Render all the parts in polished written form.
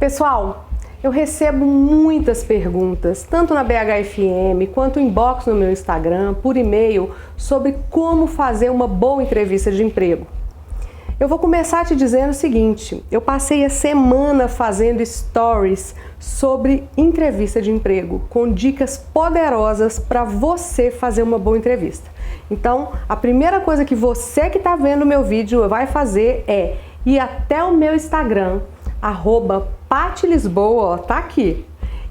Pessoal, eu recebo muitas perguntas, tanto na BHFM quanto inbox no meu Instagram, por e-mail, sobre como fazer uma boa entrevista de emprego. Eu vou começar te dizendo o seguinte: eu passei a semana fazendo stories sobre entrevista de emprego, com dicas poderosas para você fazer uma boa entrevista. Então, a primeira coisa que você que está vendo o meu vídeo vai fazer é ir até o meu Instagram, @patilisboa, tá aqui.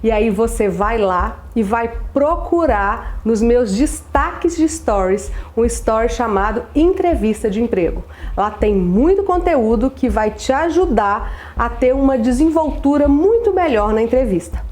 E aí você vai lá e vai procurar nos meus destaques de stories um story chamado Entrevista de Emprego. Lá tem muito conteúdo que vai te ajudar a ter uma desenvoltura muito melhor na entrevista.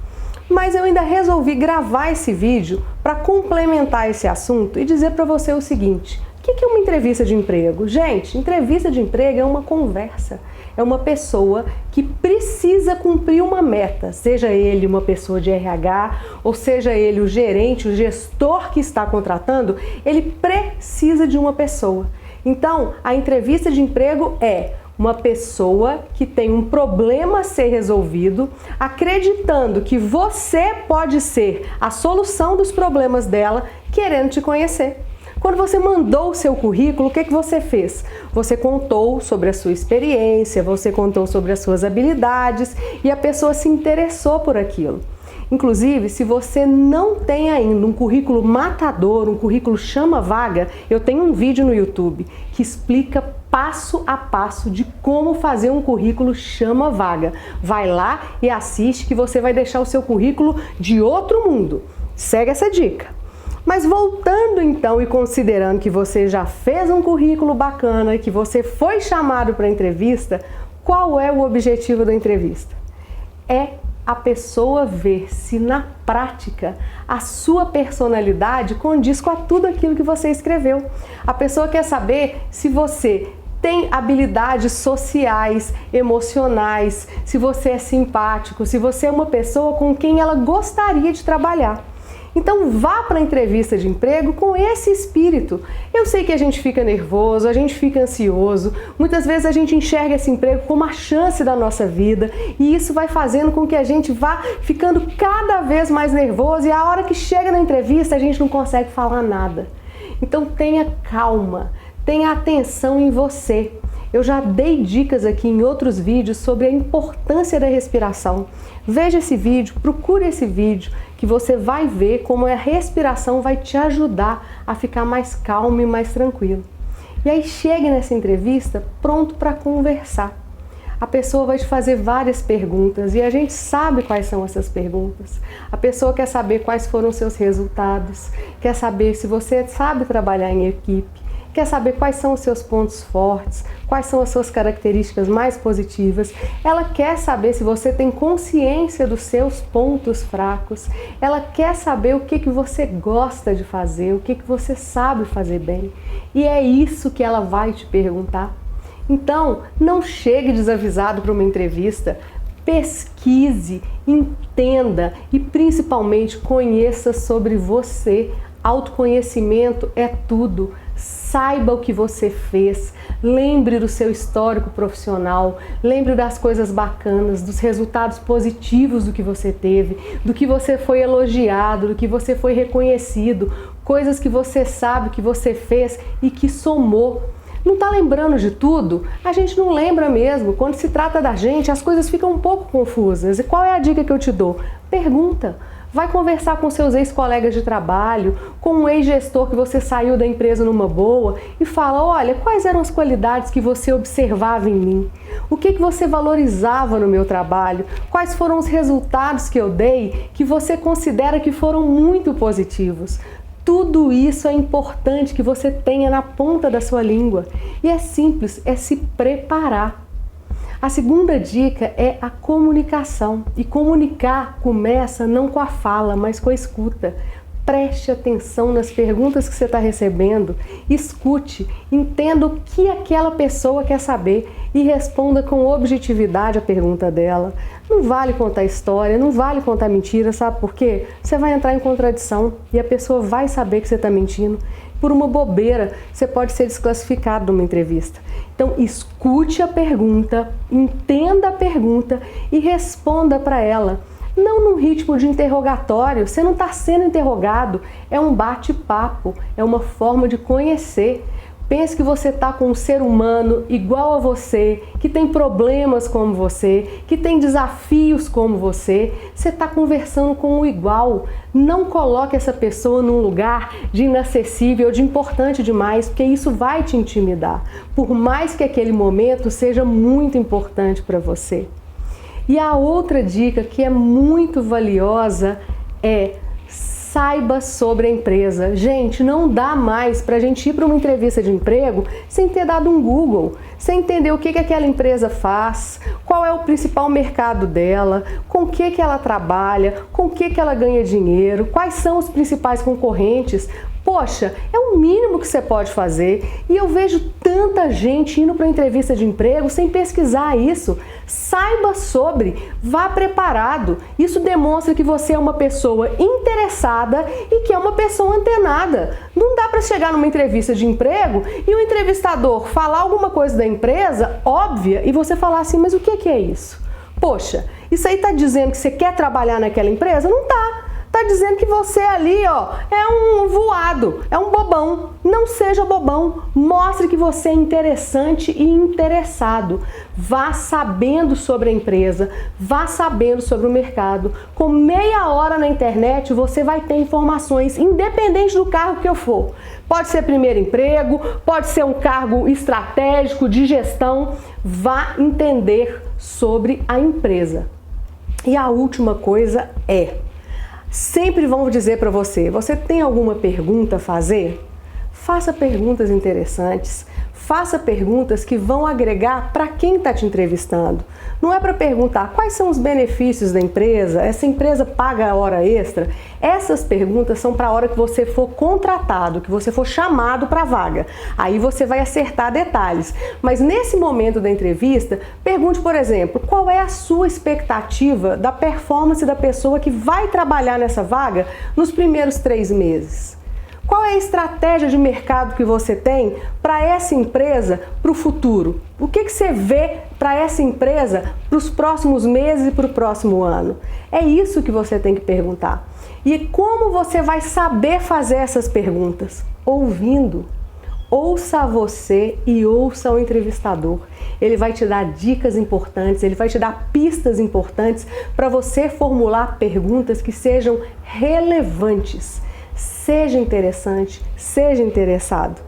Mas eu ainda resolvi gravar esse vídeo para complementar esse assunto e dizer para você o seguinte: o que é uma entrevista de emprego? Gente, entrevista de emprego é uma conversa. É uma pessoa que precisa cumprir uma meta, seja ele uma pessoa de RH, ou seja ele o gerente, o gestor que está contratando, ele precisa de uma pessoa. Então, a entrevista de emprego é uma pessoa que tem um problema a ser resolvido, acreditando que você pode ser a solução dos problemas dela, querendo te conhecer. Quando você mandou o seu currículo, o que você fez? Você contou sobre a sua experiência, você contou sobre as suas habilidades e a pessoa se interessou por aquilo. Inclusive, se você não tem ainda um currículo matador, um currículo chama-vaga, eu tenho um vídeo no YouTube que explica passo a passo de como fazer um currículo chama-vaga. Vai lá e assiste que você vai deixar o seu currículo de outro mundo. Segue essa dica. Mas voltando então e considerando que você já fez um currículo bacana, que você foi chamado para a entrevista, qual é o objetivo da entrevista? É a pessoa ver se na prática a sua personalidade condiz com tudo aquilo que você escreveu. A pessoa quer saber se você tem habilidades sociais, emocionais, se você é simpático, se você é uma pessoa com quem ela gostaria de trabalhar. Então vá para a entrevista de emprego com esse espírito. Eu sei que a gente fica nervoso, a gente fica ansioso, muitas vezes a gente enxerga esse emprego como a chance da nossa vida e isso vai fazendo com que a gente vá ficando cada vez mais nervoso e a hora que chega na entrevista a gente não consegue falar nada. Então tenha calma, tenha atenção em você. Eu já dei dicas aqui em outros vídeos sobre a importância da respiração. Veja esse vídeo, procure esse vídeo, que você vai ver como a respiração vai te ajudar a ficar mais calmo e mais tranquilo. E aí chegue nessa entrevista pronto para conversar. A pessoa vai te fazer várias perguntas e a gente sabe quais são essas perguntas. A pessoa quer saber quais foram os seus resultados, quer saber se você sabe trabalhar em equipe, quer saber quais são os seus pontos fortes, quais são as suas características mais positivas. Ela quer saber se você tem consciência dos seus pontos fracos. Ela quer saber o que você gosta de fazer, o que você sabe fazer bem. E é isso que ela vai te perguntar. Então, não chegue desavisado para uma entrevista. Pesquise, entenda e principalmente conheça sobre você. Autoconhecimento é tudo. Saiba o que você fez, lembre do seu histórico profissional, lembre das coisas bacanas, dos resultados positivos do que você teve, do que você foi elogiado, do que você foi reconhecido, coisas que você sabe que você fez e que somou. Não está lembrando de tudo? A gente não lembra mesmo. Quando se trata da gente, as coisas ficam um pouco confusas. E qual é a dica que eu te dou? Pergunta. Vai conversar com seus ex-colegas de trabalho, com um ex-gestor que você saiu da empresa numa boa e fala: olha, quais eram as qualidades que você observava em mim? O que você valorizava no meu trabalho? Quais foram os resultados que eu dei que você considera que foram muito positivos? Tudo isso é importante que você tenha na ponta da sua língua. E é simples, é se preparar. A segunda dica é a comunicação. E comunicar começa não com a fala, mas com a escuta. Preste atenção nas perguntas que você está recebendo, escute, entenda o que aquela pessoa quer saber e responda com objetividade a pergunta dela. Não vale contar história, não vale contar mentira, sabe por quê? Você vai entrar em contradição e a pessoa vai saber que você está mentindo. por uma bobeira, você pode ser desclassificado numa entrevista. Então, escute a pergunta, entenda a pergunta e responda para ela. Não num ritmo de interrogatório, você não está sendo interrogado, é um bate-papo, é uma forma de conhecer. Pense que você está com um ser humano igual a você, que tem problemas como você, que tem desafios como você. Você está conversando com o igual. Não coloque essa pessoa num lugar de inacessível, de importante demais, porque isso vai te intimidar, por mais que aquele momento seja muito importante para você. E a outra dica que é muito valiosa é: saiba sobre a empresa. Gente, não dá mais para a gente ir para uma entrevista de emprego sem ter dado um Google, sem entender o que aquela empresa faz, qual é o principal mercado dela, com o que ela trabalha, com o que ela ganha dinheiro, quais são os principais concorrentes. Poxa, é o mínimo que você pode fazer. E eu vejo tanta gente indo para entrevista de emprego sem pesquisar isso. Saiba sobre, vá preparado. Isso demonstra que você é uma pessoa interessada e que é uma pessoa antenada. Não dá para chegar numa entrevista de emprego e o entrevistador falar alguma coisa da empresa óbvia e você falar assim: mas o que é isso? Poxa, isso aí está dizendo que você quer trabalhar naquela empresa? Não tá. Tá dizendo que você ali, ó, é um voado, é um bobão. Não seja bobão. Mostre que você é interessante e interessado. Vá sabendo sobre a empresa, vá sabendo sobre o mercado. Com meia hora na internet, você vai ter informações, independente do cargo que eu for. Pode ser primeiro emprego, pode ser um cargo estratégico de gestão. Vá entender sobre a empresa. E a última coisa é: sempre vão dizer para você: você tem alguma pergunta a fazer? Faça perguntas interessantes, faça perguntas que vão agregar para quem está te entrevistando. Não é para perguntar quais são os benefícios da empresa, essa empresa paga a hora extra. Essas perguntas são para a hora que você for contratado, que você for chamado para a vaga. Aí você vai acertar detalhes. Mas nesse momento da entrevista, pergunte, por exemplo, qual é a sua expectativa da performance da pessoa que vai trabalhar nessa vaga nos primeiros 3 meses? Qual é a estratégia de mercado que você tem para essa empresa para o futuro? O que você vê para essa empresa para os próximos meses e para o próximo ano? É isso que você tem que perguntar. E como você vai saber fazer essas perguntas? Ouvindo. Ouça você e ouça o entrevistador. Ele vai te dar dicas importantes, ele vai te dar pistas importantes para você formular perguntas que sejam relevantes. Seja interessante, seja interessado.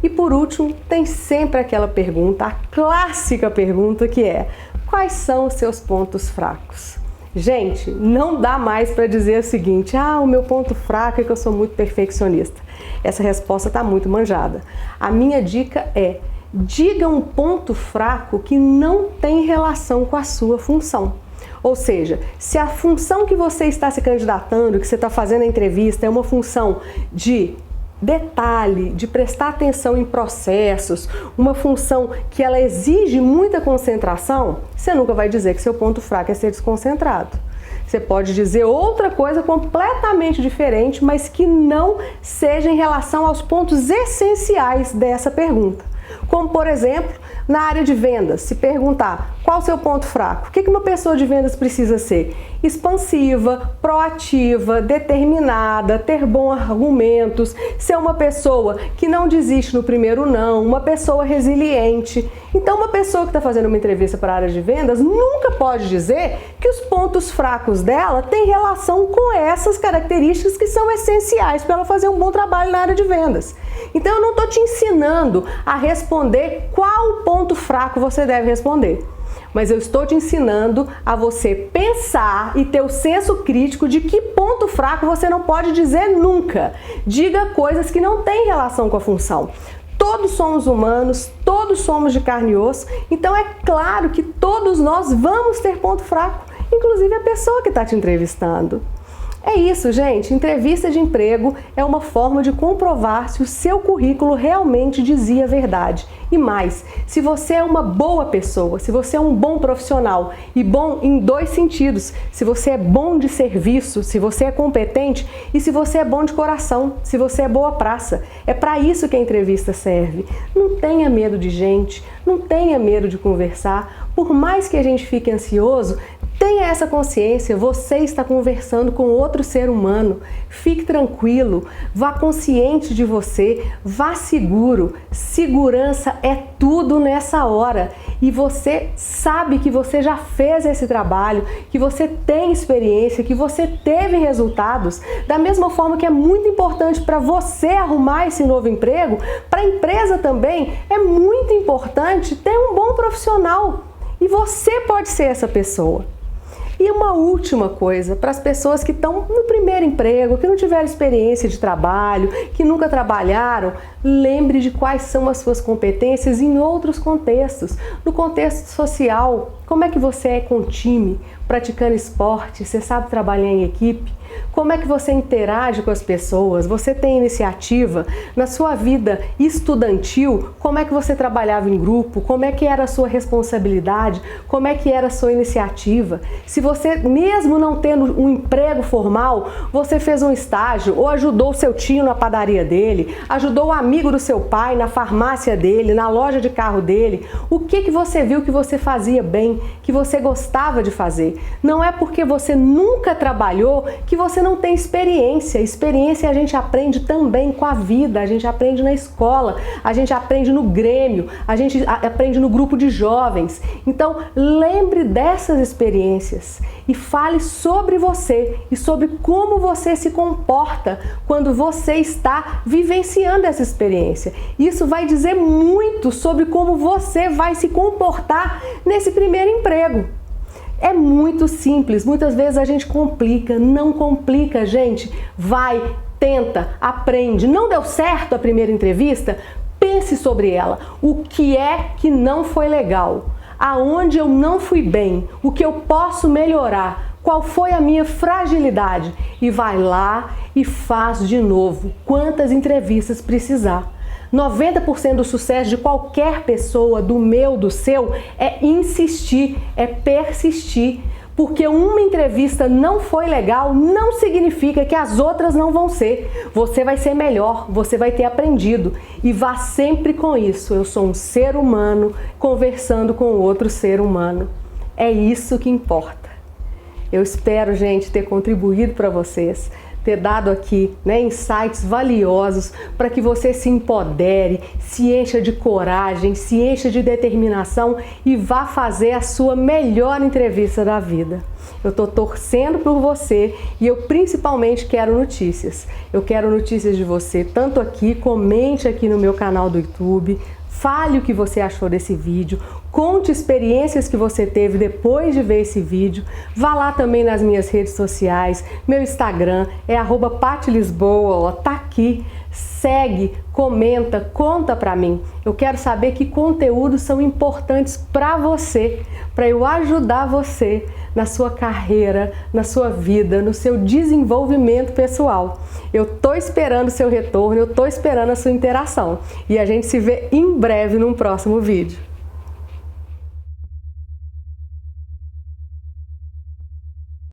E por último, tem sempre aquela pergunta, a clássica pergunta, que é: quais são os seus pontos fracos? Gente, não dá mais para dizer o seguinte: o meu ponto fraco é que eu sou muito perfeccionista. Essa resposta está muito manjada. A minha dica é: diga um ponto fraco que não tem relação com a sua função. Ou seja, se a função que você está se candidatando, que você está fazendo a entrevista, é uma função de detalhe, de prestar atenção em processos, uma função que ela exige muita concentração, você nunca vai dizer que seu ponto fraco é ser desconcentrado. Você pode dizer outra coisa completamente diferente, mas que não seja em relação aos pontos essenciais dessa pergunta. Como, por exemplo, na área de vendas, se perguntar qual o seu ponto fraco, o que uma pessoa de vendas precisa ser? Expansiva, proativa, determinada, ter bons argumentos, ser uma pessoa que não desiste no primeiro não, uma pessoa resiliente. Então, uma pessoa que está fazendo uma entrevista para a área de vendas nunca pode dizer que os pontos fracos dela têm relação com essas características que são essenciais para ela fazer um bom trabalho na área de vendas. Então, eu não estou te ensinando a responder qual ponto fraco você deve responder, mas eu estou te ensinando a você pensar e ter o senso crítico de que ponto fraco você não pode dizer nunca. Diga coisas que não têm relação com a função. Todos somos humanos, todos somos de carne e osso, então é claro que todos nós vamos ter ponto fraco, inclusive a pessoa que está te entrevistando. É isso, gente. Entrevista de emprego é uma forma de comprovar se o seu currículo realmente dizia a verdade. E mais, se você é uma boa pessoa, se você é um bom profissional, e bom em dois sentidos, se você é bom de serviço, se você é competente e se você é bom de coração, se você é boa praça. É para isso que a entrevista serve. Não tenha medo de gente, não tenha medo de conversar. Por mais que a gente fique ansioso, tenha essa consciência, você está conversando com outro ser humano. Fique tranquilo, vá consciente de você, vá seguro. Segurança é tudo nessa hora. E você sabe que você já fez esse trabalho, que você tem experiência, que você teve resultados. Da mesma forma que é muito importante para você arrumar esse novo emprego, para a empresa também é muito importante ter um bom profissional. E você pode ser essa pessoa. E uma última coisa, para as pessoas que estão no primeiro emprego, que não tiveram experiência de trabalho, que nunca trabalharam, lembre de quais são as suas competências em outros contextos. No contexto social, como é que você é com time, praticando esporte, você sabe trabalhar em equipe? Como é que você interage com as pessoas? Você tem iniciativa? Na sua vida estudantil, como é que você trabalhava em grupo? Como é que era a sua responsabilidade? Como é que era a sua iniciativa? Se você, mesmo não tendo um emprego formal, você fez um estágio ou ajudou o seu tio na padaria dele, ajudou o amigo do seu pai na farmácia dele, na loja de carro dele, o que você viu que você fazia bem, que você gostava de fazer? Não é porque você nunca trabalhou que você não tem experiência. Experiência a gente aprende também com a vida, a gente aprende na escola, a gente aprende no grêmio, a gente aprende no grupo de jovens. Então, lembre dessas experiências e fale sobre você e sobre como você se comporta quando você está vivenciando essa experiência. Isso vai dizer muito sobre como você vai se comportar nesse primeiro emprego. É muito simples, muitas vezes a gente complica, não complica, gente. Vai, tenta, aprende. Não deu certo a primeira entrevista? Pense sobre ela. O que é que não foi legal? Aonde eu não fui bem? O que eu posso melhorar? Qual foi a minha fragilidade? E vai lá e faz de novo, quantas entrevistas precisar. 90% do sucesso de qualquer pessoa, do meu, do seu, é insistir, é persistir. Porque uma entrevista não foi legal, não significa que as outras não vão ser. Você vai ser melhor, você vai ter aprendido. E vá sempre com isso. Eu sou um ser humano conversando com outro ser humano. É isso que importa. Eu espero, gente, ter contribuído para vocês, ter dado aqui, insights valiosos para que você se empodere, se encha de coragem, se encha de determinação e vá fazer a sua melhor entrevista da vida. Eu estou torcendo por você e eu principalmente quero notícias. Eu quero notícias de você, tanto aqui, comente aqui no meu canal do YouTube, fale o que você achou desse vídeo, conte experiências que você teve depois de ver esse vídeo, vá lá também nas minhas redes sociais, meu Instagram é @patilisboa, tá aqui, segue, comenta, conta pra mim. Eu quero saber que conteúdos são importantes pra você, para eu ajudar você na sua carreira, na sua vida, no seu desenvolvimento pessoal. Eu tô esperando o seu retorno, eu tô esperando a sua interação e a gente se vê em breve num próximo vídeo.